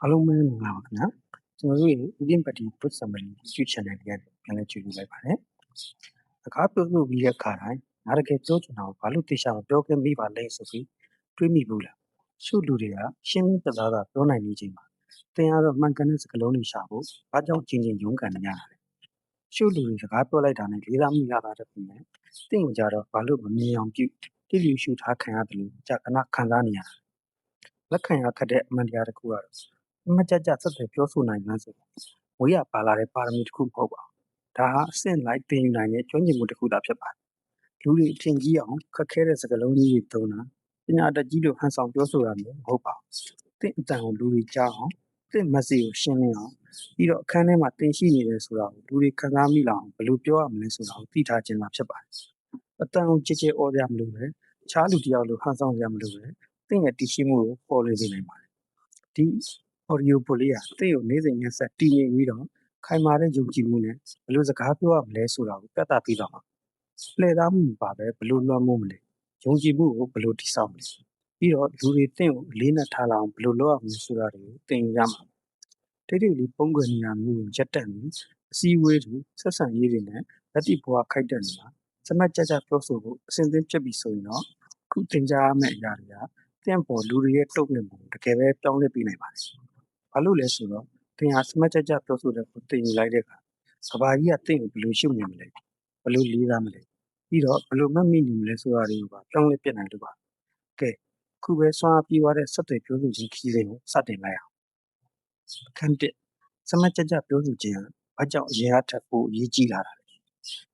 အားလုံးပဲမင်္ဂလာပါခင်ဗျာကျွန်တော်တို့ရဲ့ Indian Party Book Summary YouTube Channel လေးကနေပြန်လည်ကြည့်လို့လိုက်ပါတယ်။စကားပြောလို့ပြီးတဲ့အခါတိုင်းငါတကယ်ပြောချင်တာကိုဘာလို့သိချမပြောခဲ့မိပါလဲဆိုပြီးတွေးမိဘူးလား။ရှုလူတွေကရှင်းလင်းပြသားတာပြောနိုင်နေချိန်မှာသင်ကတော့မှန်ကန်တဲ့စကားလုံးတွေရှာဖို့ဘာကြောင့်ချင်းချင်းရုန်းကန်နေရတာလဲ။ရှုလူတွေစကားပြောလိုက်တာနဲ့လေးစားမိလာတာတည်းနဲ့သင်ကြတော့ဘာလို့မမြင်အောင်ပြုတိတိရှုထားခံရတယ်လို့ကြာကနာခံစားနေရတာ။လက်ခံရခက်တဲ့အမှန်တရားတစ်ခုကတော့မကြကြဆက်သွယ်ပြောဆိုနိုင်မှန်းဆိုဝေးရပါလာတဲ့ပါရမီတစ်ခုမဟုတ်ပါဘူး။ဒါဟာအဆင့်လိုက်တင်ယူနိုင်တဲ့ကျွမ်းကျင်မှုတစ်ခုသာဖြစ်ပါတယ်။လူတွေအထင်ကြီးအောင်ခက်ခဲတဲ့စကားလုံးကြီးတွေသုံးတာပညာတတ်ကြီးလို့ဟန်ဆောင်ပြောဆိုတာမျိုးမဟုတ်ပါဘူး။သင်အတန်ကိုလူတွေကြားအောင်သင်မက်ဆေ့ကိုရှင်းလင်းအောင်ပြီးတော့အခန်းထဲမှာတင်ရှိနေတယ်ဆိုတာကိုလူတွေခံစားမိလောက်အောင်ဘယ်လိုပြောရမလဲဆိုတာကိုသိထားခြင်းသာဖြစ်ပါတယ်။အတန်ကိုကြည်ကြဲအော်ရမလို့ပဲခြားလူတယောက်လိုဟန်ဆောင်ရမလို့ပဲသင်ရဲ့တည်ရှိမှုကိုပေါ်လွင်စေနိုင်ပါတယ်။ဒီ audio ပိုလေးဟာသင်ကိုနေ့စဉ်ရက်ဆက်တည်ငြိမ်ပြီးတော့ခိုင်မာတဲ့ယုံကြည်မှုနဲ့ဘယ်လိုစကားပြောရမလဲဆိုတာကိုပြသပေးတော့မှာလှည့်သားမှုပါပဲဘယ်လိုလွှမ်းမိုးမလဲယုံကြည်မှုကိုဘယ်လိုတည်ဆောက်မလဲပြီးတော့လူတွေသင်ကိုအလေးနဲ့ထားလာအောင်ဘယ်လိုလုပ်ရမလဲဆိုတာတွေကိုသင်ရမှာတိတ်တိတ်လေးပုံကွယ်နေရမျိုးကိုရက်တက်ပြီးအစည်းအဝေးတွေဆက်ဆံရေးတွေနဲ့လက်တိဘဝခိုက်တဲ့နေမှာစမတ်ကြကြပြောဆိုဖို့အစဉ်သင်းဖြစ်ပြီးဆိုရင်တော့ခုသင်ကြားရမယ့်အရာတွေကသင်ပေါ်လူတွေရဲ့တုံ့ပြန်မှုတကယ်ပဲပြောင်းလဲပေးနိုင်ပါတယ်ဘာလို့လဲဆိုတော့သင်ဟာစမတ်ကြကြပြောဆိုတဲ့ကိုသင်ယူလိုက်တဲ့အခါကဘာကြီးကသင်ကိုဘယ်လိုရှုမြင်မလဲဘယ်လိုလေးစားမလဲပြီးတော့ဘယ်လိုမှတ်မိနေမလဲဆိုတာတွေကိုပါပြောင်းလဲပြနိုင်လို့ပါကဲခုပဲဆွမ်းအားပြေးသွားတဲ့ဆက်သွယ်ပြောဆိုခြင်းခီးစဉ်ကိုစတင်လိုက်အောင်အခန်းတစ်စမတ်ကြကြပြောဆိုခြင်းဟာဘာကြောင့်အရင်အထက်ပိုအရေးကြီးလာတာလဲ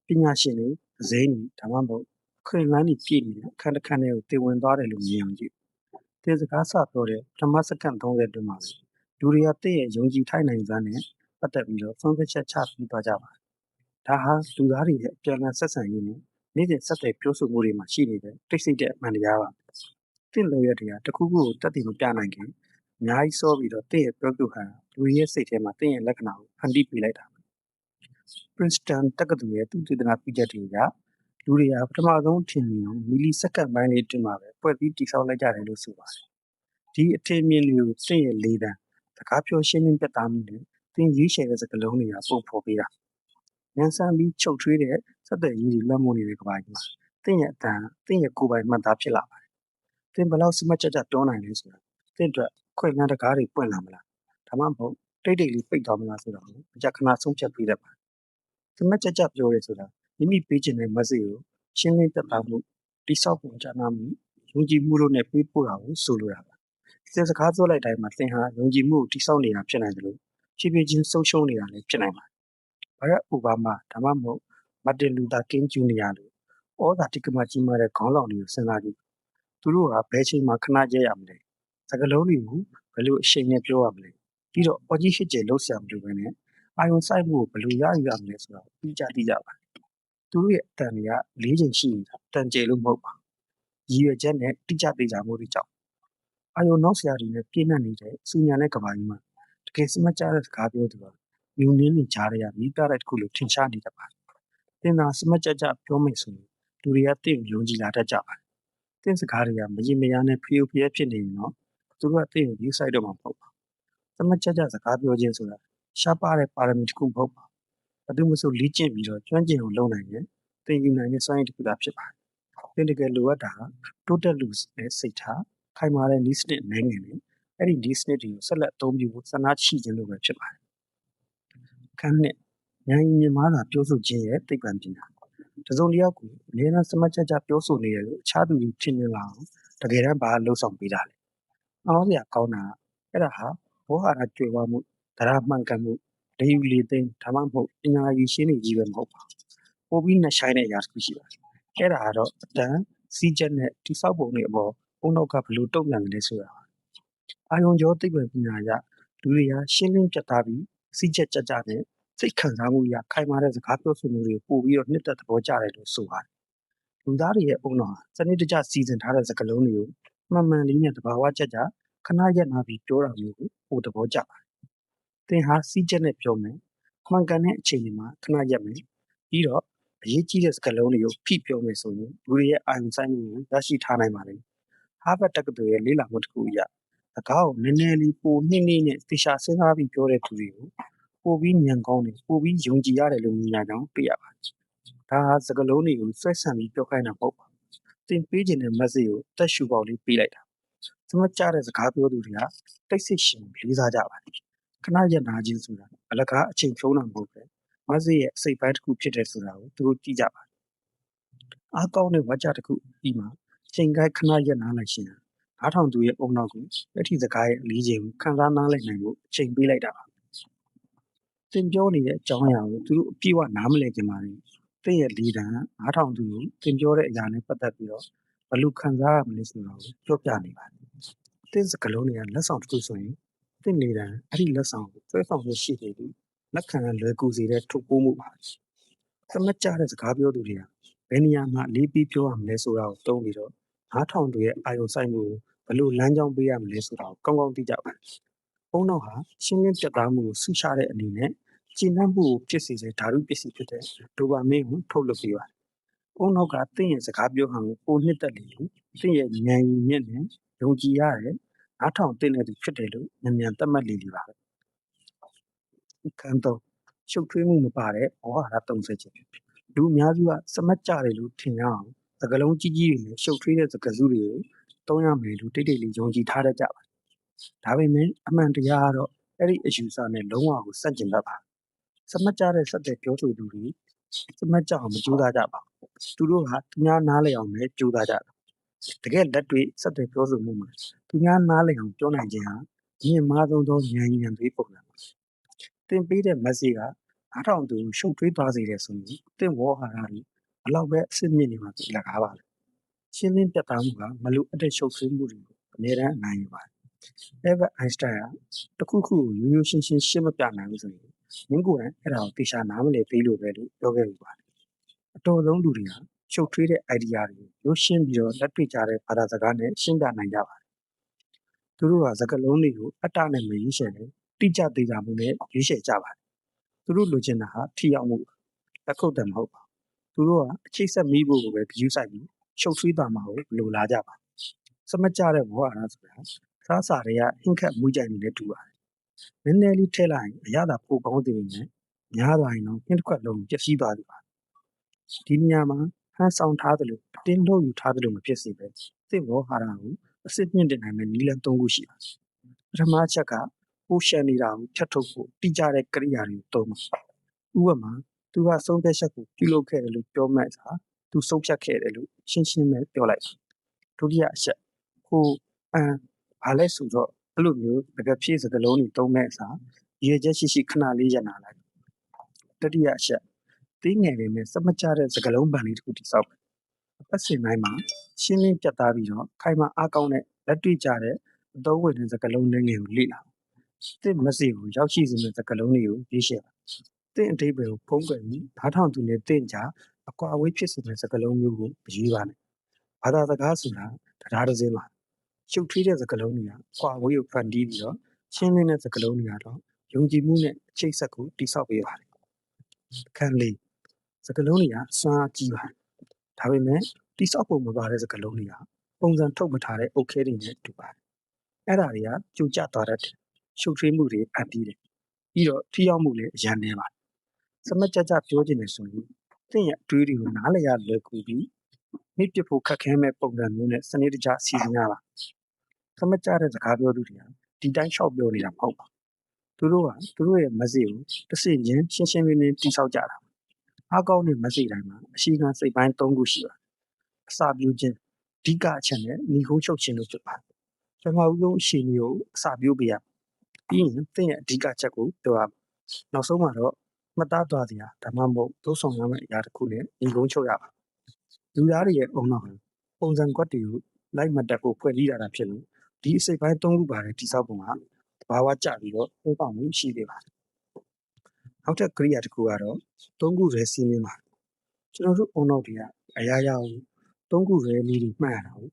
ပညာရှင်တွေအစိမ်းတွေဒါမှမဟုတ်ခွင့်လန်းတွေပြည့်နေတဲ့အခန်းတစ်ခန်းတွေကိုတင်ဝင်သွားတယ်လို့မြင်အောင်ကြည့်သင်စကားစပြောတဲ့ပထမစက္ကန့်30အတွင်းမှာလူတွေကတင့်ရဲ့ယုံကြည်ထိုက်နိုင်စွမ်းနဲ့ပတ်သက်ပြီးတော့ဆုံးဖြတ်ချက်ချပြီးသွားကြပါတယ်။ဒါဟာလူသားတွေရဲ့အပြန်အလှန်ဆက်ဆံရေးနဲ့နေ့စဉ်ဆက်သွယ်ပြောဆိုမှုတွေမှာရှိနေတဲ့တိတ်ဆိတ်တဲ့အမှန်တရားပါ။တင့်လိုရတဲ့တစ်ခုခုကိုတက်တည်မပြနိုင်ခင်အများကြီးစောပြီးတော့တင့်ရဲ့ပြောပြဟန်လူတွေရဲ့စိတ်ထဲမှာတင့်ရဲ့လက္ခဏာကိုဖန်တီးပေးလိုက်တာ။ Princeton တက္ကသိုလ်ရဲ့သူတေသနာပြုချက်တွေကလူတွေကပထမဆုံးထင်မြင်အောင်မီလီစက္ကန့်ပိုင်းလေးအတွင်းမှာပဲဖွဲ့ပြီးတိဆောက်လိုက်ကြတယ်လို့ဆိုပါတယ်။ဒီအထင်မြင်တွေကိုတင့်ရဲ့လေးတန်းစကားပြောရှင်းလင်းပြသမှုနဲ့သင်ရေးရှယ်တဲ့စကားလုံးတွေကပုံဖော်ပေးတာ။ဉာဏ်ဆန်းပြီးချုပ်ထွေးတဲ့ဆက်သွယ်ရေးတွေလွှမ်းမိုးနေတဲ့ကမ္ဘာကြီးမှာသင်ရဲ့အတန်သင်ရဲ့ကိုယ်ပိုင်မှတ်သားဖြစ်လာပါတယ်။သင်ဘယ်လောက်စမတ်ကြကြပြောနိုင်လဲဆိုတာသင်အတွက်ခွင့်လန်းတကားတွေပွင့်လာမလား။ဒါမှမဟုတ်တိတ်တိတ်လေးပိတ်သွားမလားဆိုတာကိုအကြခဏဆုံးဖြတ်ပေးတတ်ပါတယ်။စမတ်ကြကြပြောရဲဆိုတာမိမိပေးခြင်းတဲ့ message ကိုရှင်းလင်းပြသမှုတိဆောက်ပုံကြားနာမှုယုံကြည်မှုတို့နဲ့ပေးပို့တာကိုဆိုလိုတာပါ။သင်စကားပြောလိုက်တိုင်းမှာသင်ဟာယုံကြည်မှုကိုတိဆောက်နေတာဖြစ်နိုင်တယ်လို့ဖြည်းဖြည်းချင်းဆုံးရှုံးနေတာလည်းဖြစ်နိုင်ပါတယ်။ဘာရက်အိုဘားမားဒါမှမဟုတ်မာတင်လူသာကင်းဂျူနီယာလိုဩဇာတိက္ကမကြီးမားတဲ့ခေါင်းဆောင်တွေကိုစဉ်းစားကြည့်။သူတို့ကဘယ်ချိန်မှခဏကျဲရမလဲ။စကားလုံးတွေကိုဘယ်လိုအရှိန်နဲ့ပြောရမလဲ။ပြီးတော့အော်ကြီးဟစ်ကျယ်လှုပ်ရှားမလို့ပဲနဲ့အာယုံစိုက်မှုကိုဘယ်လိုရယူရမလဲဆိုတာကိုသိကြပါသူတို့ရဲ့အတန်တွေက၄ချိန်ရှိနေတာတန်ကျယ်လို့မဟုတ်ပါရည်ရွယ်ချက်နဲ့တိကျသေးကြမှုတွေကြောင့်အာယုံနောက်ဆရာတွေနဲ့ပြည့်နှက်နေတဲ့စူညာနဲ့ကဘာကြီးမှာတကယ်စမတ်ကြတဲ့စကားပြောသူကမြူနင်းနေကြရမိသားတဲ့တစ်ခုလို့ထင်ရှားနေတတ်ပါတယ်။တင်သာစမတ်ကြပြောမယ်ဆိုရင်လူတွေကတင့်ကိုယုံကြည်လာတတ်ကြပါတယ်။တင့်စကားတွေကမရင်မယားနဲ့ဖျော်ဖျဲဖြစ်နေရင်တော့သူတို့ကတင့်ကိုယူဆိုင်တော့မှာမဟုတ်ပါဘူး။စမတ်ကြစကားပြောခြင်းဆိုတာရှားပါတဲ့ပါရမီတစ်ခုမဟုတ်ပါဘူး။ဘာလို့မဆိုလေ့ကျင့်ပြီးတော့ကျွမ်းကျင်အောင်လုပ်နိုင်ရင်သင်ယူနိုင်တဲ့စွမ်းရည်တစ်ခုသာဖြစ်ပါတယ်။သင်တကယ်လိုအပ်တာကတိုးတက်လူနဲ့စိတ်ထားခိုင်မာတဲ့နည်းစနစ်နဲ့ငယ်နဲ့အဲ့ဒီနည်းစနစ်တွေကိုဆက်လက်အသုံးပြုဖို့စနာရှိခြင်းလို့ပဲဖြစ်ပါတယ်။ခန်းနဲ့ဉာဏ်မြင်မာတာပြောဆိုခြင်းရဲ့သိပ္ပံပညာတစုံတစ်ယောက်ကိုအများအားစမတ်ကြပြောဆိုနေရလို့အခြားသူတွေထင်မြင်လာအောင်တကယ်တမ်းဘာလှုပ်ဆောင်ပေးတာလဲ။အောင်းစရာကောင်းတာအဲ့ဒါဟာဘောဟာရကြွယ်ဝမှုတရားမှန်ကန်မှုဒေယူလီသိန်းဒါမှမဟုတ်ပညာရည်ရှင်းနေကြီးပဲမဟုတ်ပါဘူး။ပိုပြီးနဲ့ဆိုင်တဲ့အရာတစ်ခုရှိပါတယ်။အဲ့ဒါကတော့အတန်စီးချက်နဲ့တိဆောက်ပုံတွေအပေါ်ဘုံနောက်ကဘယ်လိုတုံ့ပြန်လဲဆိုတာပါ။အာယုံကျော်သိပ္ပံပညာအရလူတွေဟာရှင်းလင်းပြတ်သားပြီးစီးချက်ကြကြနဲ့စိတ်ခံစားမှုအရခိုင်မာတဲ့စကားပြောဆိုမှုတွေပို့ပြီးတော့နှစ်သက်သဘောကျတယ်လို့ဆိုပါတယ်။လူသားတွေရဲ့အုံတော်ဟာစနစ်တကျစီစဉ်ထားတဲ့စကားလုံးတွေကိုမှန်မှန်လေးနဲ့သဘာဝကျကျခဏရက်နာပြီးပြောတာမျိုးကိုပိုသဘောကျပါတယ်။သင်ဟာစီးချက်နဲ့ပြောမယ်။မှန်ကန်တဲ့အချိန်တွေမှာခဏရက်မယ်။ပြီးတော့အရေးကြီးတဲ့စကားလုံးတွေကိုဖိပြောမယ်ဆိုရင်လူတွေရဲ့အာရုံစိုက်မှုကိုရရှိထားနိုင်ပါလိမ့်မယ်။ဟားဗတ်တက္ကသိုလ်ရဲ့လေ့လာမှုတစ်ခုအရ စကားကိုနည်းနည်းလေးပိုနှိမ့်နှိမ့်နဲ့သေချာစဉ်းစားပြီးပြောတဲ့သူတွေကိုပိုပြီးဉာဏ်ကောင်းတယ်ပိုပြီးယုံကြည်ရတယ်လို့မြင်ရကြောင်းတွေ့ရပါတယ်။ဒါဟာစကားလုံးတွေကိုဆွဲဆန့်ပြီးပြောခိုင်းတာမဟုတ်ပါဘူး။သင်ပေးခြင်းတဲ့ message ကိုအသက်ရှူပေါက်လေးပေးလိုက်တာ။စမတ်ကြတဲ့စကားပြောသူတွေကတိတ်ဆိတ်ရှင်လေးစားကြပါတယ်။ခဏရက်နာခြင်းဆိုတာအလကားအချိန်ဖြုံးတာမဟုတ်ပဲ message ရဲ့အစိတ်ပိုင်းတစ်ခုဖြစ်တယ်ဆိုတာကိုသူတို့ကြည့်ကြပါတယ်။အားကောင်းတဲ့ဝါကြတစ်ခုပြီးမှချိန်ကိုက်ခဏရက်နာလိုက်ရှင်နားထောင်သူရဲ့အုံနောက်ကိုလက်ထီစကားရဲ့အလေးချိန်ကိုခံစားနားလည်နိုင်ဖို့အချိန်ပေးလိုက်တာပါ။သင်ပြောနေတဲ့အကြောင်းအရာကိုသူတို့အပြည့်အဝနားမလည်ကြပါဘူး။သင်ရဲ့လေးတန်းနားထောင်သူကိုသင်ပြောတဲ့အရာနဲ့ပတ်သက်ပြီးတော့ဘယ်လိုခံစားရမလဲဆိုတာကိုပြောပြနေပါတယ်။သင်စကားလုံးတွေကလက်ဆောင်တစ်ခုဆိုရင်သင်လေးတန်းအဲ့ဒီလက်ဆောင်ကိုဆွဲဆောင်ရရှိနေပြီးလက်ခံလွယ်ကူစေတဲ့ထုတ်ပိုးမှုပါ။သမတ်ကြတဲ့စကားပြောသူတွေကဘယ်နေရာမှာလေးပြီးပြောရမလဲဆိုတာကိုသုံးပြီးတော့နားထောင်သူရဲ့အာရုံစိုက်မှုကိုဘယ်လိုလမ်းကြောင်းပေးရမလဲဆိုတာကိုကောင်းကောင်းသိကြပါတယ်။အုံနောက်ဟာရှင်းလင်းပြတ်သားမှုကိုဆူရှာတဲ့အနေနဲ့ကျဉ်းနှံ့မှုကိုဖြစ်စေတဲ့ဓာတုပစ္စည်းဖြစ်တဲ့ဒိုပါမင်းကိုထုတ်လွှတ်ပေးပါတယ်။အုံနောက်ကသင်ရဲ့စကားပြောဟန်ကိုပိုနှစ်သက်လေလေသင်ရဲ့ဉာဏ်ရည်မြင့်နဲ့ယုံကြည်ရတဲ့နားထောင်သင့်တဲ့သူဖြစ်တယ်လို့မြန်မြန်သတ်မှတ်လေလေပါပဲ။အခန်းသုံးရှုပ်ထွေးမှုမပါတဲ့ဩဝါဒသုံးဆွဲခြင်းလူအများစုကစမတ်ကြတယ်လို့ထင်ရအောင်စကားလုံးကြီးကြီးတွေနဲ့ရှုပ်ထွေးတဲ့စကားစုတွေကိုသုံးရမယ်လို့တိတ်တိတ်လေးယုံကြည်ထားတတ်ကြပါတယ်။ဒါပေမဲ့အမှန်တရားကတော့အဲ့ဒီအယူဆနဲ့လုံးဝကိုစန့်ကျင်တတ်ပါတယ်။စမတ်ကြတဲ့စက်တဲ့ပြောဆိုသူတွေစမတ်ကြအောင်မကြိုးစားကြပါဘူး။သူတို့ကသူများနားလည်အောင်ပဲကြိုးစားကြတာ။တကယ်လက်တွေ့စက်တဲ့ပြောဆိုမှုမှာသူများနားလည်အောင်ပြောနိုင်ခြင်းဟာအမြင့်မားဆုံးသောဉာဏ်ရည်ဉာဏ်သွေးပုံစံပါ။သင်ပေးတဲ့ message ကအားထောင်သူရှုပ်ထွေးသွားစေတယ်ဆိုရင်သင်ဝေါ်ဟာရတွေဘလောက်ပဲအစ်စ်မြင့်နေမှာကြည့်လကားပါလေ။ရှင်းလင်းပြတ်သားမှုကမလိုအပ်တဲ့ရှုပ်ထွေးမှုတွေကိုအများအားအနိုင်ယူပါတယ်။ Albert Einstein ကတခုခုကိုရိုးရိုးရှင်းရှင်းရှင်းမပြနိုင်ဘူးဆိုရင်မင်းကိုယ်တိုင်အဲ့ဒါကိုသေချာနားမလည်သေးလို့ပဲလို့ပြောခဲ့လို့ပါတယ်။အတော်ဆုံးလူတွေကရှုပ်ထွေးတဲ့ idea တွေကိုရိုးရှင်းပြီးတော့လက်တွေ့ကြတဲ့ဘာသာစကားနဲ့ရှင်းပြနိုင်ကြပါတယ်။သူတို့ကစကားလုံးတွေကိုအတ္တနဲ့မရွေးချယ်နဲ့တိကျသေးတာမှုနဲ့ရွေးချယ်ကြပါတယ်။သူတို့လိုချင်တာဟာထိရောက်မှုလက်ခုပ်တယ်မဟုတ်ပါဘူး။သူတို့ကအချိတ်ဆက်မိဖို့ကိုပဲဂရုစိုက်ပြီးရှုပ်ထွေးတာမှာကိုလိုလားကြပါစမတ်ကြတဲ့ဝါရဆိုတာစားစာတွေကဟင်းခတ်မွေးကြိုင်နေတဲ့တူပါတယ်။နည်းနည်းလေးထည့်လိုက်ရင်အရသာပိုကောင်းသေးပေမဲ့များသွားရင်တော့ဟင်းတစ်ခွက်လုံးပျက်စီးသွားပြီပါ။ဒီနေရာမှာဟန်ဆောင်ထားသလိုအတင်းလို့ယူထားသလိုမဖြစ်စေပဲသစ်ဝါဟာရကိုအစစ်မြင့်တင်နိုင်တဲ့နည်းလမ်း၃ခုရှိပါတယ်။ပထမချက်ကပိုးရှန်နေတာကိုဖြတ်ထုတ်ဖို့တိကျတဲ့ကိရိယာတွေကိုသုံးပါ။ဥပမာသူကဆုံးဖြတ်ချက်ကိုပြုလုပ်ခဲ့တယ်လို့ပြောမှသာသူဆုံးဖြတ်ခဲ့တယ်လို့ရှင်းရှင်းပဲပြောလိုက်။ဒုတိယအချက်ဟိုဘာလဲဆိုတော့အဲ့လိုမျိုးတကယ်ဖြစ်စကလုံးတွေသုံးမဲ့အစားရည်ချက်ရှိရှိခဏလေးရနာလိုက်တတိယအချက်သေးငယ်လေးနဲ့စမကြတဲ့စကလုံးပန်လေးတစ်ခုတိစောက်အပတ်စဉ်တိုင်းမှာရှင်းလင်းပြတ်သားပြီးတော့ခိုင်မာအားကောင်းတဲ့လက်တွေ့ကြတဲ့အသုံးဝင်တဲ့စကလုံးလေးငယ်ကိုလေ့လာသင်မစီကိုရောက်ရှိစေတဲ့စကလုံးလေးကိုရေးရှင်းပါသင်အတိတ်ပဲကိုဖုံးကွယ်ပြီးဓာတ်ထောင်သူနဲ့သင်ကြားအကွာအဝေးဖြစ်စေတဲ့စကလုံးမျိုးကိုမရွေးပါနဲ့ဘာသာစကားဆိုတာတရားတစ်စင်းပါရှုပ်ထွေးတဲ့စကားလုံးတွေကကွာဝေးကိုဖန်တီးပြီးတော့ရှင်းလင်းတဲ့စကားလုံးတွေကတော့ယုံကြည်မှုနဲ့အချိတ်ဆက်ကိုတိဆောက်ပေးပါတယ်။အခန်းလေးစကားလုံးတွေကစွမ်းအားကြီးပါတယ်။ဒါပေမဲ့တိဆောက်ပုံမပါတဲ့စကားလုံးတွေကပုံစံထုတ်မထားတဲ့အုတ်ခဲတွေနဲ့တူပါတယ်။အဲ့ဒါတွေကကြိုကျသွားတဲ့ရှုပ်ထွေးမှုတွေဖန်တီးတယ်။ပြီးတော့ထိရောက်မှုလည်းအရန်နေပါတယ်။စမတ်ကြကြပြောချင်တယ်ဆိုရင်သင်ရဲ့အတွေးတွေကိုနားလည်ရလွယ်ကူပြီးမိပြဖို့ခက်ခဲမဲ့ပုံစံမျိုးနဲ့စနစ်တကျစီစဉ်ရပါစမတ်ကြတဲ့စကားပြောသူတွေကဒီတိုင်းလျှောက်ပြောနေတာမဟုတ်ပါသူတို့ကသူတို့ရဲ့ message ကိုတစ်စင်ချင်းရှင်းရှင်းလင်းလင်းတိဆောက်ကြတာအားကောင်းတဲ့ message တိုင်းမှာအရှိခံစိတ်ပိုင်း၃ခုရှိပါတယ်အစာပြိုခြင်းအဓိကအချက်နဲ့ညီကုန်းချုပ်ခြင်းတို့ဖြစ်ပါတယ်ပထမဦးဆုံးအရှိန်ကိုအစာပြိုးပေးရပြီးရင်သင်ရဲ့အဓိကချက်ကိုပြောရနောက်ဆုံးမှာတော့မှတ်သားသွားစရာဒါမှမဟုတ်သုံးဆောင်ရမယ့်အရာတစ်ခုနဲ့ညီကုန်းချုပ်ရပါလူသားတွေရဲ့အုံနောက်ပုံစံကွက်တွေကိုလိုက်မှတ်တတ်ဖို့ဖွဲ့စည်းရတာဖြစ်လို့ဒီအစိတ်ပိုင်း၃ခုပါတဲ့တိဆောက်ပုံကတဘာဝကျပြီးတော့ပုံပေါက်မှုရှိသေးပါတယ်နောက်ထပ်ကိရိယာတစ်ခုကတော့၃ခုရဲစီးမင်းပါကျွန်တော်တို့အုံနောက်တွေကအရာရာကို၃ခုရဲနည်းတွေမှတ်ရတာကို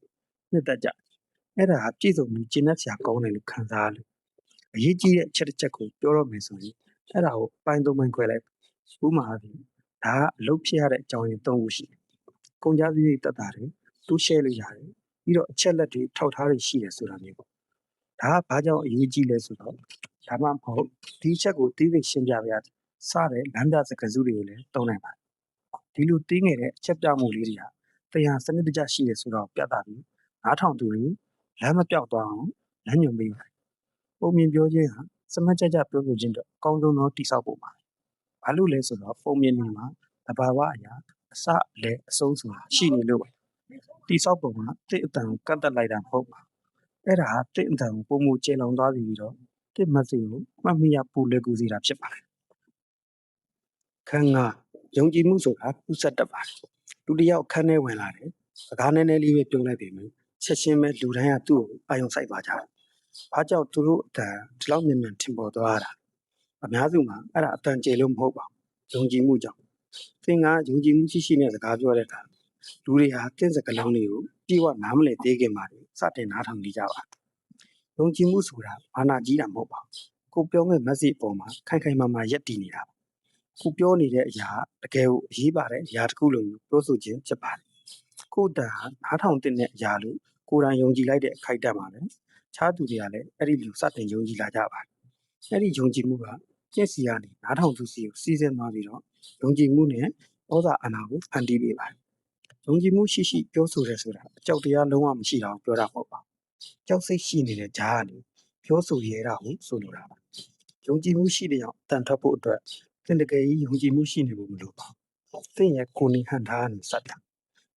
နှစ်သက်ကြအဲ့ဒါပြည့်စုံပြီးကျင့်တတ်စရာကောင်းတယ်လို့ခံစားလို့အရေးကြီးတဲ့အချက်တစ်ချက်ကိုပြောတော့မယ်ဆိုရင်အဲ့ဒါကိုပိုင်း၃ပိုင်းခွဲလိုက်ဥပမာအားဖြင့်ဒါကအလုပ်ဖြစ်ရတဲ့အကြောင်းရင်း၃ခုရှိတယ်ကုန်ကြစည်တက်တာတွေတိုးရှဲလို့ရတယ်ပြီးတော့အချက်လက်တွေထောက်ထားတွေရှိတယ်ဆိုတာမျိုးပေါ့ ဒါကဘာကြောင့်အရေးကြီးလဲဆိုတော့ဒါမှမဟုတ်ဒီချက်ကိုသိသိရှင်းပြပြစတဲ့လမ်းပြစကားစုတွေကိုလည်းသုံးနိုင်ပါတယ်ဒီလိုသိငယ်တဲ့အချက်ပြမှုလေးတွေကတရားစနစ်တကျရှိတယ်ဆိုတော့ပြသပြီးနားထောင်သူတွေလမ်းမပြောက်သွားအောင်လမ်းညွှန်ပေးပါတယ်ပုံမြင်ပြောခြင်းဟာစမတ်ကြကြပြောဆိုခြင်းတော့အကောင်းဆုံးသောတိဆောက်ပုံပါဘာလို့လဲဆိုတော့ပုံမြင်နေမှာတဘာဝအရာအစအလဲအဆုံးဆိုတာရှိနေလို့ပါတိဆောက်ပုံကတစ်အတန်ကိုကန့်တက်လိုက်တာမဟုတ်ပါအဲ့ဒါဟာတစ်အတန်ကိုပုံမူကျေလောင်သွားပြီးတော့တစ်မစိကိုမှတ်မိရပူလွယ်ကူစေတာဖြစ်ပါတယ်ခန်းကယုံကြည်မှုဆိုတာဥစ္စာတတ်ပါတယ်လူတစ်ယောက်ခန်းထဲဝင်လာတယ်စကားနည်းနည်းလေးပဲပြောလိုက်ပေမဲ့ချက်ချင်းပဲလူတိုင်းကသူ့ကိုအာရုံစိုက်ပါကြတယ်ဘာကြောင့်သူတို့အတန်ဒီလောက်မြန်မြန်ထင်ပေါ်သွားတာအများစုမှာအဲ့ဒါအတန်ကျေလို့မဟုတ်ပါဘူးယုံကြည်မှုကြောင့်သင်ကယုံကြည်မှုရှိရှိနဲ့စကားပြောတဲ့အခါလူတွေဟာတင့်စကားလုံးတွေကိုပြေဝနားမလည်သေးခင်မှာစတင်နားထောင်နေကြပါယုံကြည်မှုဆိုတာဘာနာကြီးတာမဟုတ်ပါဘူးကိုပြောမဲ့ message အပေါ်မှာခိုင်ခိုင်မာမာရက်တည်နေတာကိုပြောနေတဲ့အရာတကယ်ကိုအရေးပါတဲ့အရာတစ်ခုလို့ပြောဆိုခြင်းဖြစ်ပါတယ်ကိုတန်ဟာနားထောင်တဲ့အရာလို့ကိုယ်တိုင်ယုံကြည်လိုက်တဲ့အခိုက်အတန့်ပါပဲခြားသူတွေကလည်းအဲ့ဒီလူစတင်ယုံကြည်လာကြပါတယ်အဲ့ဒီယုံကြည်မှုကကျင့်စီကနေနားထောင်သူစီကိုစီးဆင်းသွားပြီးတော့ယုံကြည်မှုနဲ့ဩဇာအာဏာကိုဖန်တီးပေးပါတယ်ယုံကြည်မှုရှိရှိပြောဆိုတယ်ဆိုတာအကြောက်တရားလုံးဝမရှိတာကိုပြောတာမဟုတ်ပါဘူးကြောက်စိတ်ရှိနေတဲ့ဂျားကနေပြောဆိုရဲတာကိုဆိုလိုတာပါယုံကြည်မှုရှိတဲ့အောင်တန်ထွက်ဖို့အတွက်သင်တကယ်ကြီးယုံကြည်မှုရှိနေဖို့မလိုပါဘူးသင်ရဲ့ကိုယ်နေဟန်ထားကနေစပ်တာ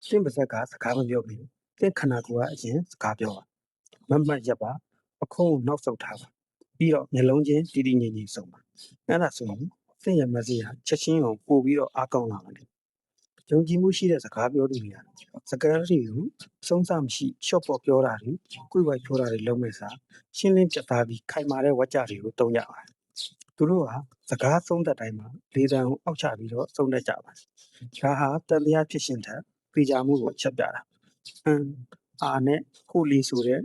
သင်ပါဇက်ကစကားမပြောဘူးသင်ခန္ဓာကိုယ်ကအရင်စကားပြောပါမတ်မတ်ရပ်ပါအခုံးကိုနောက်ဆုတ်ထားပါပြီးတော့မျက်လုံးချင်းတည်တည်ငြိမ်ငြိမ်ဆုံးပါအဲ့ဒါဆိုရင်သင်ရဲ့ message ဟာချက်ချင်းကိုပို့ပြီးတော့အားကောင်းလာပါတယ်ယုံကြည်မှုရှိတဲ့စကားပြောသူတွေကစကားတွေကိုစုံစမ်းမရှိချော့ပေါ်ပြောတာတွေကိုယ်ဝိုက်ပြောတာတွေလုံးမဲ့စားရှင်းလင်းပြသပြီးခိုင်မာတဲ့ဝါကြတွေကိုတုံးကြပါတယ်သူတို့ဟာစကားဆုံးသက်တိုင်းမှာလေတံကိုအောက်ချပြီးတော့ဆုံးတတ်ကြပါတယ်ဒါဟာတန်တရားဖြစ်ရှင်တဲ့ပြေကြမှုကိုချက်ပြတာအာနဲ့ကိုလီဆိုတဲ့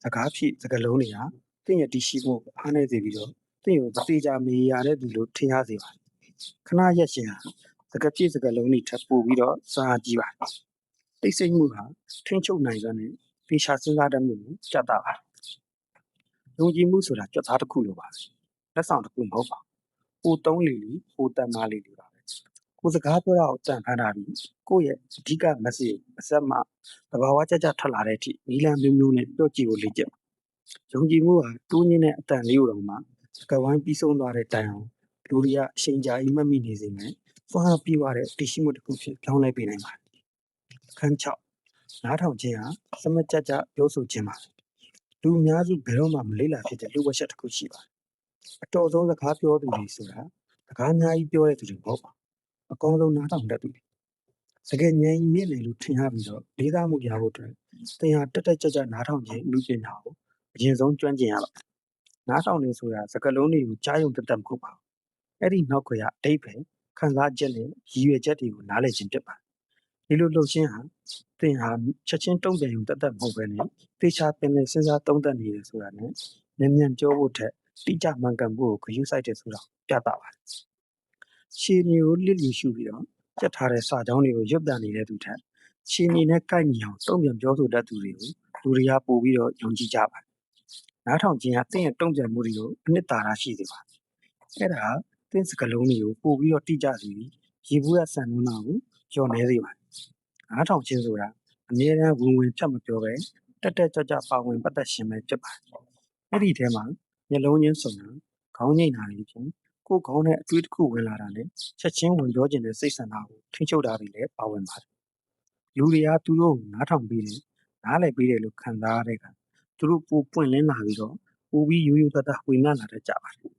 စကားဖြစ်စကားလုံးတွေဟာသင်ရဲ့တရှိမှုအားနေစေပြီးတော့သင်ကိုသေချာမေးရတဲ့သူလို့ထင်ရစေပါတယ်ခဏရက်ရှင်ဟာစကားဖြစ်စကားလုံးတွေထပ်ပို့ပြီးတော့စာကြည့်ပါတိတ်ဆိတ်မှုဟာထင်းချုပ်နိုင်စွာနဲ့ပေရှာစဉ်းစားတတ်မှုကိုကြတ်တာပါယုံကြည်မှုဆိုတာကြွက်သားတစ်ခုလိုပါလက်ဆောင်တစ်ခုမဟုတ်ပါဘူးပိုတုံးလီလီပိုတန်မာလီလီပါပဲကိုစကားပြောတာကိုတန်ဖန်တာပြီးကိုရဲ့အဓိက message အစမှတဘာဝကြကြထွက်လာတဲ့အထိနီလန်မျိုးမျိုးနဲ့ပြောကြည့်ဖို့လေ့ကျင့်ယုံကြည်မှုဟာတိုးညင်းတဲ့အတန်လေးကိုတော့မှစကားဝိုင်းပြီးဆုံးသွားတဲ့တိုင်အောင်လူတွေကအချိန်ကြာကြီးမှတ်မိနေစေမယ်သွားပြီးွားတဲ့တရှိမှုတစ်ခုဖြစ်ပြောင်းလဲပေးနိုင်ပါတယ်အခန်း6နားထောင်ခြင်းဟာစမတ်ကြကြပြောဆိုခြင်းပါလူအများစုဘယ်တော့မှမလေးလာဖြစ်တဲ့လူဝက်ချက်တစ်ခုရှိပါတယ်အတော်ဆုံးစကားပြောသူတွေဆိုတာစကားအများကြီးပြောတဲ့သူတွေမဟုတ်ပါအကောင်းဆုံးနားထောင်တတ်သူတွေစကားဉာဏ်ကြီးမြင့်တယ်လို့ထင်ရပြီးတော့လေးစားမှုရဖို့အတွက်သင်ဟာတက်တက်ကြကြနားထောင်ခြင်းလူပညာကိုအရင်ဆုံးကျွမ်းကျင်ရပါနားထောင်နေဆိုတာစကားလုံးတွေကိုကြားရုံတက်တက်မဟုတ်ပါဘူးအဲ့ဒီနောက်ခွေကအတိတ်ပဲခံစားချက်နဲ့ရည်ရွယ်ချက်တွေကိုနားလည်ခြင်းဖြစ်ပါတယ်ဒီလိုလှုပ်ရှင်းဟာသင်ဟာချက်ချင်းတုံ့ပြန်ရုံတက်တက်မဟုတ်ပဲနဲ့သေချာပင်နဲ့စဉ်းစားသုံးသပ်နေတယ်ဆိုတာနဲ့မြန်ပြောဖို့ထက်တိကျမှန်ကန်ဖို့ကိုဂရုစိုက်တယ်ဆိုတာပြသပါတယ်ရှင်းမျိုးလစ်လျူရှုပြီးတော့ကြက်ထားတဲ့စာကြောင်းတွေကိုရွတ်ပြနေတဲ့သူထက်ရှင်းနေနဲ့ကိုက်ညီအောင်တုံ့ပြန်ပြောဆိုတတ်သူတွေကိုလူတွေကပို့ပြီးတော့ယုံကြည်ကြပါတယ်နားထောင်ခြင်းဟာသင်ရဲ့တုံ့ပြန်မှုတွေကိုအနှစ်သာရရှိစေပါတယ်အဲ့ဒါသင်စကလုံးတွေကိုပို့ပြီးတော့တိကျစေပြီးရေဘူးရဆန်နွမ်းတာကိုကျော်နေစေပါတယ်နားထောင်ခြင်းဆိုတာအမြဲတမ်းဝင်ဖြတ်မပြောပဲတက်တက်ကြွကြွပါဝင်ပတ်သက်ရှင်ပဲဖြစ်ပါတယ်အဲ့ဒီထဲမှာမျက်လုံးချင်းစုံတာခေါင်းငိတ်တာတွေဖြင့်ကိုယ်ခေါင်းနဲ့အတွေးတစ်ခုဝင်လာတာနဲ့ချက်ချင်းဝင်ပြောခြင်းတဲ့စိတ်ဆန္ဒကိုထိချုပ်တာတွေလည်းပါဝင်ပါတယ်လူတွေကသူတို့ကိုနားထောင်ပြီးတယ်နားလည်ပြီးတယ်လို့ခံစားရတဲ့အခါသူတို့ပိုပွင့်လင်းလာပြီးတော့ပိုပြီးရိုးရိုးသားသားဝင်လာတတ်ကြပါတယ်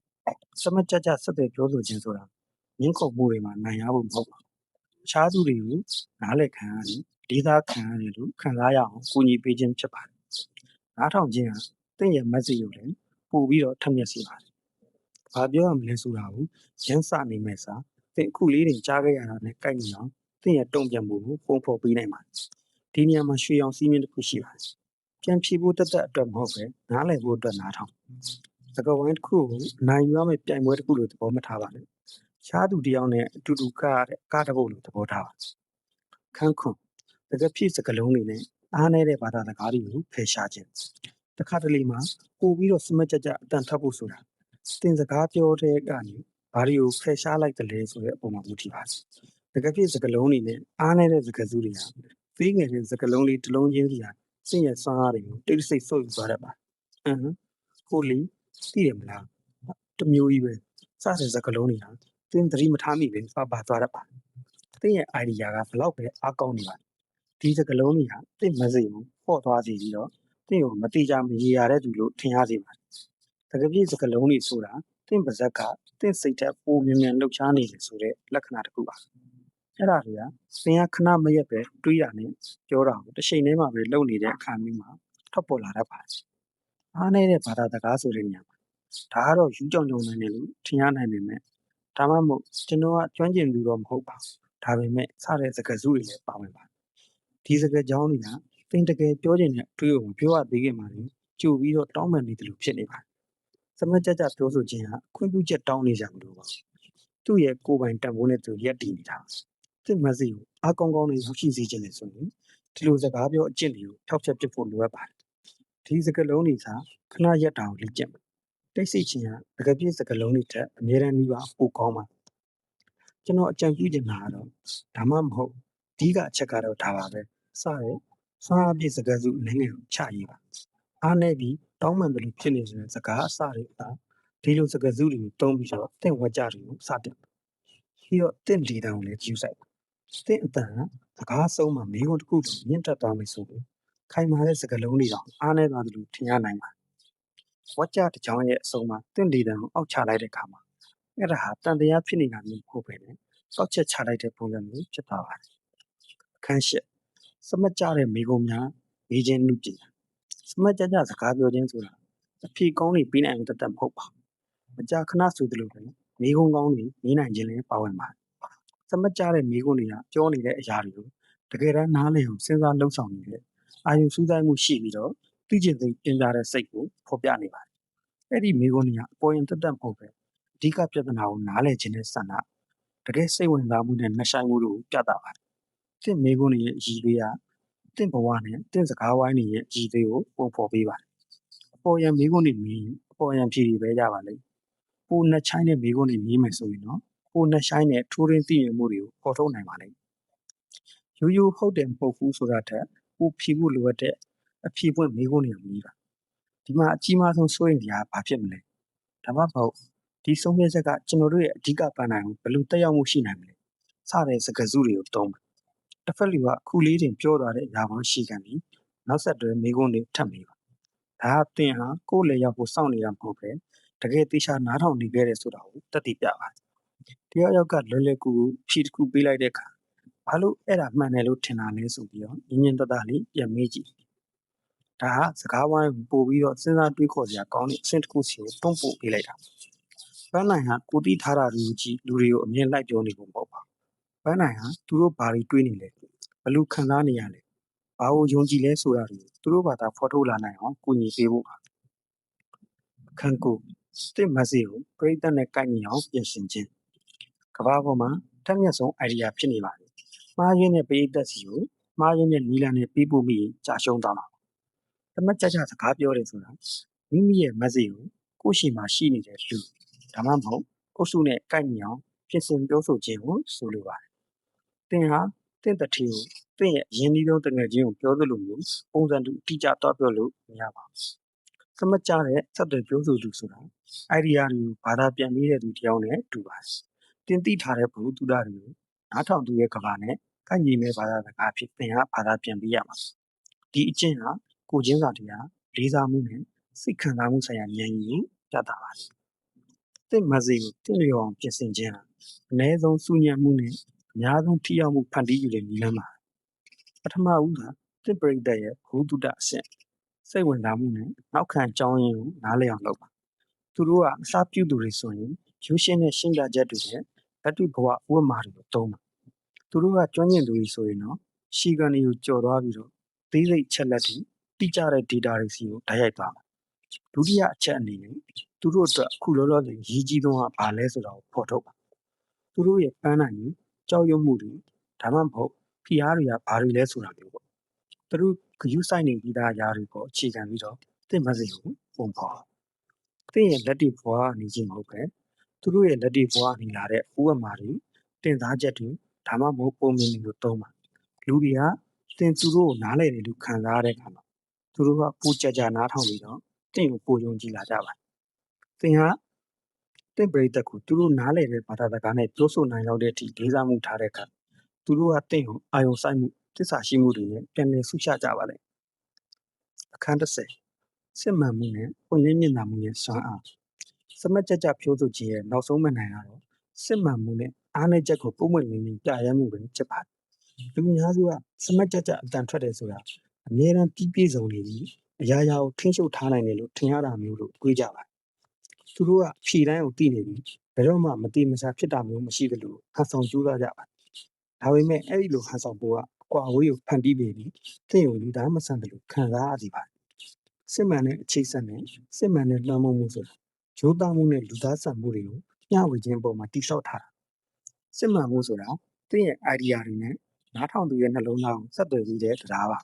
စမတ်ကြဆက်သွယ်ပြောဆိုခြင်းဆိုတာငင်းခုန်မှုတွေမှာနိုင်ရဖို့မဟုတ်ပါဘူးအခြားသူတွေကိုနားလည်ခံရတယ်လေးစားခံရတယ်လို့ခံစားရအောင်ကူညီပေးခြင်းဖြစ်ပါတယ်နားထောင်ခြင်းဟာသင်ရဲ့ message ကိုလည်းပို့ပြီးတော့ထပ်မြက်စေပါတယ်။ဘာပြောရမလဲဆိုတာကိုရမ်းစနေမဲ့စာသင်အခုလေးတွေကြားခဲ့ရတာနဲ့ကိုက်ညီအောင်သင်ရဲ့တုံ့ပြန်မှုကိုပုံဖော်ပေးနိုင်ပါတယ်။ဒီနေရာမှာရွှေအောင်စီးမြင်တစ်ခုရှိပါတယ်။ပြန်ဖြေဖို့တက်အတွက်မဟုတ်ပဲနားလည်ဖို့အတွက်နားထောင်။စကားဝိုင်းတစ်ခုကိုနိုင်ရမယ့်ပြိုင်ပွဲတစ်ခုလို့သဘောမထားပါနဲ့။ရှားသူတယောက်နဲ့အတူတူကားတပုတ်လို့သဘောထားပါခန်းခွန်တကယ်ဖြစ်စကားလုံးတွေနဲ့အားနည်းတဲ့ဘာသာစကားတွေကိုဖယ်ရှားခြင်းတ တခါတလေမှာပို့ပြီးတော့စမတ်ကြကြအတန်ထပ်ဖို့ဆိုတာတင်စကားပြောတဲ့ကနေဘာတွေကိုဖယ်ရှားလိုက်တယ်လဲဆိုတဲ့အပေါ်မှာမူတည်ပါတယ်တကယ်ဖြစ်စကလုံးတွေနဲ့အားနေတဲ့စကားစုတွေကသေးငယ်တဲ့စကားလုံးလေးတစ်လုံးချင်းစီဟာစင့်ရဆွမ်းအားတွေကိုတိတ်ဆိတ်ဆုပ်ယူသွားတတ်ပါတယ်ဟိုလီသိတယ်မလားတမျိုးကြီးပဲစတဲ့စကားလုံးတွေဟာတင်သတိမထားမိပဲပါသွားတတ်ပါတယ်တင်ရဲ့ idea ကဘလောက်ပဲအားကောင်းနေပါဒီစကလုံးတွေဟာတင့်မစိကိုပေါ့သွားစေပြီးတော့တင့်ကိုမတိကြမရေရတဲ့သူလို့ထင်ရစေပါတယ်တကယ်ဖြစ်စကလုံးတွေဆိုတာတင့်ပါဇက်ကတင့်စိတ်ထက်ပိုမြင်လှုပ်ရှားနေတယ်ဆိုတဲ့လက္ခဏာတစ်ခုပါအဲ့ဒါတွေကသင်ကခဏမရက်ပဲတွေးတာနဲ့ပြောတာကိုတစ်ချိန်တည်းမှာပဲလုပ်နေတဲ့အခါမျိုးမှာထွက်ပေါ်လာတတ်ပါတယ်အားနေတဲ့ဘာသာစကားဆိုတဲ့နေရာမှာဒါကတော့ယူကြောင်ကြောင်နိုင်တယ်လို့ထင်ရနိုင်ပေမဲ့ဒါမှမဟုတ်ကျွန်တော်ကကျွမ်းကျင်သူတော့မဟုတ်ပါဘူးဒါပေမဲ့စတဲ့စကားစုတွေလည်းပါဝင်ပါတယ်ဒီစကားကြောင်းတွေကသင်တကယ်ပြောချင်တဲ့အတွေ့အကြုံပြောရသေးခင်မှာကြိုပြီးတော့တောင်းပန်နေတယ်လို့ဖြစ်နေပါတယ်စမတ်ကြကြပြောဆိုခြင်းဟာခွင့်ပြုချက်တောင်းနေကြမလို့ပါသူ့ရဲ့ကိုယ်ပိုင်တန်ဖိုးနဲ့သူရက်တည်နေတာသူ့မစီကိုအားကောင်းကောင်းနဲ့ရရှိစေခြင်းလေဆိုရင်ဒီလိုစကားပြောအကျင့်တွေကိုထောက်ချက်ပစ်ဖို့လိုအပ်ပါတယ်ဒီစကားလုံးတွေကခဏရက်တာကိုလေ့ကျင့်တိတ်ဆိတ်ခြင်းဟာတကယ်ပြည့်စကားလုံးတွေထက်အများရန်ကြီးပါပိုကောင်းပါကျွန်တော်အကြံပြုချင်တာကတော့ဒါမှမဟုတ်အဓိကအချက်ကတော့ဒါပါပဲစရဲစွမ်းအားပြည့်စကားစုအနေနဲ့ချရေးပါအားနေပြီးတောင်းပန်တယ်လို့ဖြစ်နေတဲ့စကားအစတွေဒီလိုစကားစုတွေကိုတုံးပြီးတော့တင့်ဝကြတွေကိုစတင်ပြီးတော့တင့်လီတံကိုလည်းကျူးဆိုင်တင့်အတန်စကားဆုံးမှာမိကုံတစ်ခုကိုမြင့်တက်သွားမယ်ဆိုလို့ခိုင်မာတဲ့စကားလုံးတွေတော့အားနေသွားတယ်လို့ထင်ရနိုင်ပါဝကြတစ်ကြောင်းရဲ့အဆုံးမှာတင့်လီတံကိုအောက်ချလိုက်တဲ့အခါမှာအဲ့ဒါဟာတန်တရားဖြစ်နေတာမျိုးမဟုတ်ပဲနဲ့စောက်ချက်ချလိုက်တဲ့ပုံစံမျိုးဖြစ်သွားပါတယ်အခန်းရှစ်စမတ်ကြတဲ့မိကုံများရေးချင်းလူပညာစမတ်ကြစကားပြောခြင်းဆိုတာအဖြေကောင်းတွေပြီးနိုင်တတ်မဟုတ်ပါဘူးမကြာခဏဆိုသလိုပဲမိကုံကောင်းတွေနေနိုင်ခြင်းလည်းပါဝင်ပါတယ်စမတ်ကြတဲ့မိကုံတွေကပြောနေတဲ့အရာတွေကိုတကယ်တမ်းနားလည်အောင်စဉ်းစားလှုပ်ဆောင်နေတဲ့အာယုစူးစိုက်မှုရှိပြီးတော့သိကျင်သိပြင်ကြတဲ့စိတ်ကိုဖော်ပြနေပါတယ်အဲ့ဒီမိကုံတွေကအပေါ်ရင်တတ်မဟုတ်ပဲအဓိကပြဿနာကိုနားလည်ခြင်းနဲ့ဆန္ဒတကယ်စိတ်ဝင်စားမှုနဲ့နှဆိုင်မှုတို့ကိုပြသပါတယ်တင့်မိကုံတွေရဲ့အည်သေးကတင့်ဘဝနဲ့တင့်စကားဝိုင်းတွေရဲ့အည်သေးကိုပုံဖော်ပေးပါတယ်အပေါ်ယံမိကုံတွေမင်းအပေါ်ယံဖြည်တွေပဲကြပါလိမ့်ပိုနှချိုင်းတဲ့မိကုံတွေမင်းမယ်ဆိုရင်တော့ပိုနှဆိုင်တဲ့ထိုးရင်းသိရမှုတွေကိုပေါ်ထုတ်နိုင်ပါလိမ့်ရိုးရိုးဟုတ်တယ်မဟုတ်ဘူးဆိုတာထက်ပိုဖြည်ဖို့လိုအပ်တဲ့အဖြည်ပွင့်မိကုံတွေမြည်ပါဒီမှာအကြီးမားဆုံးစိုးရိမ်စရာဘာဖြစ်မလဲဒါမှမဟုတ်ဒီဆုံးဖြတ်ချက်ကကျွန်တော်တို့ရဲ့အဓိကပန်းနိုင်ကိုဘယ်လိုတက်ရောက်မှုရှိနိုင်မလဲစတဲ့စကားစုတွေကိုတုံးပါတစ်ဖက်လူကခုလေးတင်ပြောသွားတဲ့အရာကိုရှိခံပြီးနောက်ဆက်တွဲမိကုံတွေထပ်မိပါဒါအပြင်ဟာကိုယ်လေရောက်ဖို့စောင့်နေတာမဟုတ်ပဲတကယ်တေချာနားထောင်နေခဲ့တယ်ဆိုတာကိုတက်တည်ပြပါတယ်တရားရောက်ကလွယ်လွယ်ကူကူဖြည့်တစ်ခုပေးလိုက်တဲ့အခါဘာလို့အဲ့ဒါမှန်တယ်လို့ထင်တာလဲဆိုပြီးတော့ညင်ညင်တတလေးပြန်မေးကြည့်ဒါဟာစကားဝိုင်းပို့ပြီးတော့စဉ်းစားတွေးခေါ်စရာကောင်းတဲ့အဆင့်တစ်ခုစီကိုတွန်းပို့ပေးလိုက်တာပန်းနိုင်ဟာကိုတိထားတာလူကြီးလူတွေကိုအမြင်လိုက်ပြောနေဖို့မဟုတ်ပါပန်းနိုင်ဟာသူတို့ဘာတွေတွေးနေလဲဘလို့ခံစားနေရလဲဘာကိုယုံကြည်လဲဆိုတာတွေသူတို့ဘာသာဖော်ထုတ်လာနိုင်အောင်ကူညီပေးဖို့ပါအခန်းကိုတစ်မစီကိုပြိတ္တနဲ့ကိုက်ညီအောင်ပြင်ဆင်ခြင်းကဘာပေါ်မှာထက်မြက်ဆုံး idea ဖြစ်နေပါတယ်မှားရင်းတဲ့ပြိတ္တစီကိုမှားရင်းတဲ့နီလန်နဲ့ပြီးပို့ပြီးကြာရှုံးသွားမှာတမတ်ကြကြစကားပြောတယ်ဆိုတာမိမိရဲ့မစီကိုကိုယ့်ရှိမှရှိနေတဲ့လူဒါမှမဟုတ်ကိုယ့်စုနဲ့ကိုက်ညီအောင်ပြင်ဆင်ပြောဆိုခြင်းကိုဆိုလိုပါတယ်သင်ဟာတင့်တတိကိုတင့်ရဲ့ရင်းနှီးဆုံးတငယ်ချင်းကိုပြောသလိုမျိုးပုံစံတူအတိအကျတော့ပြောလို့မရပါဘူးစမတ်ကြတဲ့စက်တွေပြောဆိုသူဆိုတာ idea တွေကိုဘာသာပြန်ပြီးတဲ့သူတယောက်နဲ့တူပါတယ်တင်သိထားတဲ့ဘုသူဒ္ဓတွေကိုနားထောင်သူရဲ့ကဘာနဲ့ကိုက်ညီမဲ့ဘာသာစကားဖြစ်သင်ဟာဘာသာပြန်ပြီးရမှာဒီအကျင့်ဟာကိုချင်းစာတရားလေးစားမှုနဲ့စိတ်ခံစားမှုဆိုင်ရာဉာဏ်ရည်ကိုပြသပါတယ်တင့်မစီကိုတင့်လျော်အောင်ပြင်ဆင်ခြင်းဟာအ ਨੇ ဆုံးစုညံ့မှုနဲ့အများဆုံးထိရောက်မှုဖန်တီးယူတဲ့နည်းလမ်းပါပထမဦးကတင့်ပရိသတ်ရဲ့ဘုသူဒ္ဓအဆင့်စိတ်ဝင်စားမှုနဲ့နောက်ခံအကြောင်းရင်းကိုနားလည်အောင်လုပ်ပါသူတို့ကအစပြုသူတွေဆိုရင်ရိုးရှင်းတဲ့ရှင်းပြချက်တွေနဲ့ဓာတုဘဝဥပမာတွေကိုသုံးပါသူတို့ကကျွမ်းကျင်သူတွေဆိုရင်တော့ရှီကန်တွေကိုကြော်သွားပြီးတော့သေးစိတ်ချက်လက်တွေတိကျတဲ့ data တွေစီကိုတိုက်ရိုက်သွားမှာဒုတိယအချက်အနေနဲ့သူတို့အတွက်အခုလောလောဆယ်ရည်ကြီးဆုံးကဘာလဲဆိုတာကိုဖော်ထုတ်ပါသူတို့ရဲ့ပန်းနိုင်တွေကြောက်ရွံ့မှုတွေဒါမှမဟုတ်ဖိအားတွေကဘာတွေလဲဆိုတာမျိုးပေါ့သူတို့ဂရုစိုက်နေပြီးသားအရာတွေပေါ်အခြေခံပြီးတော့ င့်မက်ဆေ့ကိုပုံဖော်သင်ရဲ့လက်တွေ့ဘဝအနေချင်းမဟုတ်ပဲသူတို့ရဲ့လက်တွေ့ဘဝအနေလာတဲ့ဥပမာတွေတင်စားချက်တွေဒါမှမဟုတ်ပုံမြင်တွေကိုသုံးပါလူတွေကသင်သူတို့ကိုနားလည်တယ်လို့ခံစားရတဲ့အခါမှာသူတို့ကပိုကြကြနားထောင်ပြီးတော့သင်ကိုပိုယုံကြည်လာကြပါတယ်သင်ဟာသင်ပရိသတ်ကိုသူတို့နားလည်တဲ့ဘာသာစကားနဲ့ပြောဆိုနိုင်လောက်တဲ့အထိလေးစားမှုထားတဲ့အခါသူတို့ကသင်ကိုအာရုံစိုက်မှုသစ္စာရှိမှုတွေနဲ့ပြန်လည်ဆုချကြပါလေအခန်း30စစ်မှန်မှုနဲ့ပွင့်လင်းမြင်သာမှုရဲ့စွမ်းအားစမတ်ကြကြပြောဆိုခြင်းရဲ့နောက်ဆုံးမနိုင်ကတော့စစ်မှန်မှုနဲ့အားနည်းချက်ကိုပုံမှန်လင်းလင်းပြရမှုပဲဖြစ်ပါတယ်လူများစုကစမတ်ကြကြအတန်ထွက်တယ်ဆိုတာအများအားပြည့်စုံနေပြီးအရာရာကိုထင်းရှုပ်ထားနိုင်တယ်လို့ထင်ရတာမျိုးလို့တွေးကြပါတယ်သူတို့ကဖြေတိုင်းကိုသိနေပြီးဘယ်တော့မှမတိမစားဖြစ်တာမျိုးမရှိသလိုဟန်ဆောင်ကြိုးစားကြပါတယ်ဒါပေမဲ့အဲ့ဒီလိုဟန်ဆောင်ဖို့ကအကွာအဝေးကိုဖန်တီးပြီးသင်ကိုလူသားမဆန်တယ်လို့ခံစားရစီပါတယ်စစ်မှန်တဲ့အခြေဆက်နဲ့စစ်မှန်တဲ့လွှမ်းမိုးမှုဆိုတာရိုးသားမှုနဲ့လူသားဆန်မှုတွေကိုမျှဝေခြင်းပုံမှာတိဆောက်ထားတာစစ်မှန်မှုဆိုတာသင်ရဲ့ idea တွေနဲ့နားထောင်သူရဲ့နှလုံးသားကိုဆက်သွယ်ပြီးတဲ့တရားပါ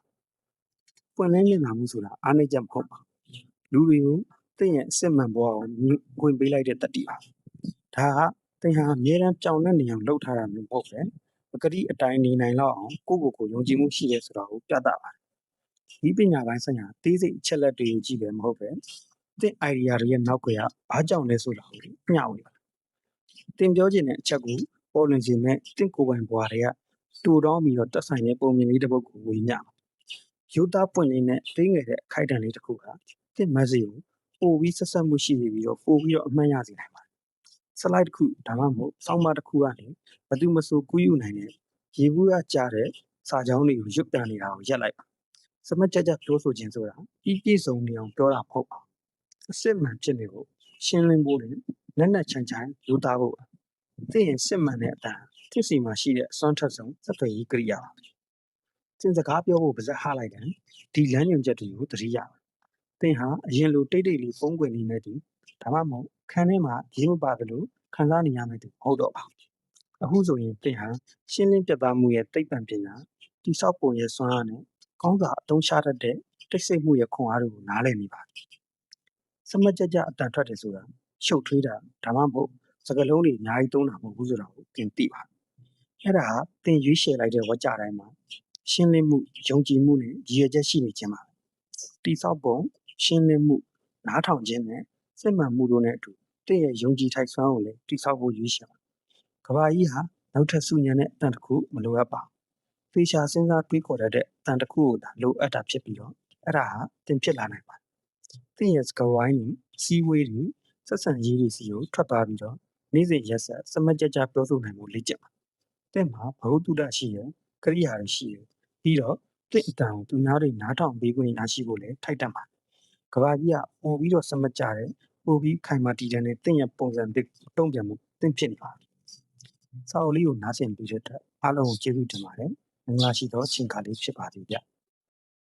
ပွင့်လင်းမြင်သာမှုဆိုတာအားနည်းချက်မဟုတ်ပါလူတွေကိုသင်ရဲ့အစစ်မှန်ဘဝကိုဝင်ပေးလိုက်တဲ့တတိပါဒါကသင်ဟာအမြဲတမ်းကြောင်တဲ့နေအောင်လှုပ်ထားတာမျိုးမဟုတ်ပဲပကတိအတိုင်းနေနိုင်လောက်အောင်ကိုယ့်ကိုယ်ကိုယုံကြည်မှုရှိရဲဆိုတာကိုပြသပါတယ်ဒီပညာပိုင်းဆိုင်ရာအသေးစိတ်အချက်လက်တွေကြည့်ပဲမဟုတ်ပဲသင် idea တွေရဲ့နောက်ကွယ်ကဘာကြောင့်လဲဆိုတာကိုမျှဝေပါသင်ပြောချင်တဲ့အချက်ကိုပေါ်လွင်စေမဲ့သင်ကိုယ်ပိုင်ဘဝတွေကတူတောင်းပြီးတော့တက်ဆိုင်တဲ့ပုံမြင်လေးတစ်ပုဒ်ကိုဝေမျှရိုးသားပွင့်လင်းတဲ့သေးငယ်တဲ့အခိုက်အတန့်လေးတစ်ခုကသင်မက်ဆေ့ကိုပို့ပြီးဆက်ဆက်မှုရှိနေပြီးတော့ပို့ပြီးတော့အမှတ်ရစေနိုင်ပါတယ်စလိုက်တစ်ခုဒါမှမဟုတ်စောင်းမတစ်ခုကနေဘယ်သူမဆိုကူးယူနိုင်တဲ့ရေဘူးရကြတဲ့စာကြောင်းတွေကိုရွတ်ပြနေတာကိုရက်လိုက်ပါစမတ်ကြကြပြောဆိုခြင်းဆိုတာပြည့်စုံနေအောင်ပြောတာမဟုတ်ပါအစစ်မှန်ဖြစ်နေဖို့ရှင်းလင်းဖို့နဲ့လက်နက်ချမ်းချမ်းယူသားဖို့သင်ရဲ့စစ်မှန်တဲ့အတန်ဖြစ်စီမှာရှိတဲ့အစွမ်းထက်ဆုံးစက်သွယ်ရေးကိရိယာပါသင်စကားပြောဖို့ပါဇက်ဟလိုက်တယ်ဒီလမ်းညွှန်ချက်တွေကိုသတိရပါသင်ဟာအရင်လိုတိတ်တိတ်လေးပုံးကွယ်နေနေတူဒါမှမဟုတ်ခန်းထဲမှာရေးမပါသလိုခံစားနေရမယ်တူမဟုတ်တော့ပါအခုဆိုရင်သင်ဟာရှင်းလင်းပြသမှုရဲ့သိပ္ပံပညာတိဆောက်ပုံရဲ့စွမ်းအားနဲ့ကောင်းစွာအသုံးချတတ်တဲ့တိတ်ဆိတ်မှုရဲ့ခွန်အားတွေကိုနားလည်နေပါစမတ်ကြကြအတန်ထွက်တယ်ဆိုတာရှုပ်ထွေးတာဒါမှမဟုတ်စကလုံးတွေအများကြီးသုံးတာမဟုတ်ဘူးဆိုတာကိုသင်သိပါအဲ့ဒါဟာသင်ရွေးချယ်လိုက်တဲ့ဝါကြတိုင်းမှာရှင်းလင်းမှုယုံကြည်မှုနဲ့ရည်ရွယ်ချက်ရှိနေခြင်းပါတိဆောက်ပုံရှင်းလင်းမှုနားထောင်ခြင်းနဲ့စစ်မှန်မှုတို့နဲ့အတူတင့်ရဲ့ယုံကြည်ထိုက်စွမ်းကိုလည်းတိဆောက်ဖို့ရွေးချယ်ပါကဘာကြီးဟာနောက်ထပ်စုညံတဲ့အတန်တစ်ခုမလိုအပ်ပါဖေရှာစဉ်းစားတွေးခေါ်တတ်တဲ့အတန်တစ်ခုကိုသာလိုအပ်တာဖြစ်ပြီးတော့အဲ့ဒါဟာသင်ဖြစ်လာနိုင်ပါတယ်သင်ရဲ့စကဝိုင်းတွေစီးဝေးတွေဆက်ဆံရေးတွေစီကိုထွက်သွားပြီးတော့နေ့စဉ်ရက်ဆက်စမတ်ကြကြပြောဆိုနိုင်မှုလေ့ကျင့်ပါသင်မှာဘ ഹു တုဒရှိရကရိယာတွေရှိရပြီးတော့သင်အတန်ကိုသူများတွေနားထောင်ပေးခွင့်ရရှိဖို့လည်းထိုက်တတ်ပါကဘာကြီးကပို့ပြီးတော့စမတ်ကြတယ်ပို့ပြီးခိုင်မာတည်တဲ့နဲ့သင်ရဲ့ပုံစံသစ်တုံ့ပြန်မှုသင်ဖြစ်နေပါစာအုပ်လေးကိုနားဆင်ပြီးတဲ့အတွက်အားလုံးကိုကျေးဇူးတင်ပါတယ်မင်္ဂလာရှိသောချိန်ခါလေးဖြစ်ပါသည်ဗျ